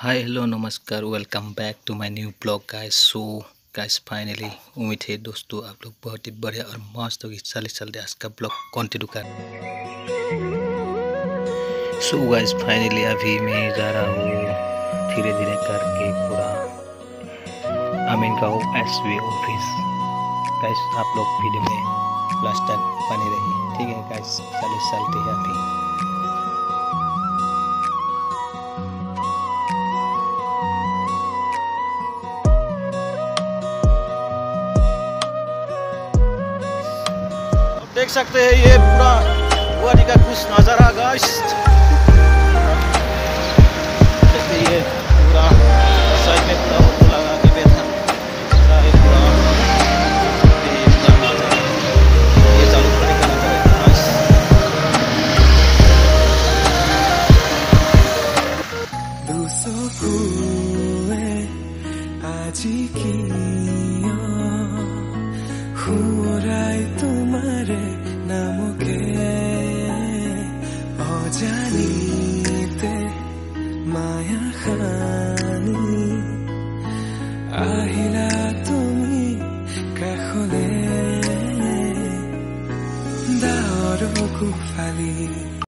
Hi, hello, namaskar. Welcome back to my new blog, guys. So, guys, finally उम्मीद है दोस्तों आप लोग बहुत ही बढ़िया और मस्त होगी। चलते आज का ब्लॉग कंटिन्यू कर। सो गाइस, फाइनली अभी मैं जा रहा हूँ धीरे धीरे करके पूरा आमीन गाँव एसवी ऑफिस। गाइस, आप लोग वीडियो में लास्ट तक बने रहिए, ठीक है गाइस। चलते हैं अभी। देख सकते हैं ये पूरा वादी का कुछ नजारा गाइस। ये पूरा साइड में पूरा फोटो लगा के बैठा पूरा ये चालू करने का नजारा गाइस। तुम्हारे नामों के अजानीते माया खानी আহিলা তুমি কাষলে দাঁৰৰ কোফালি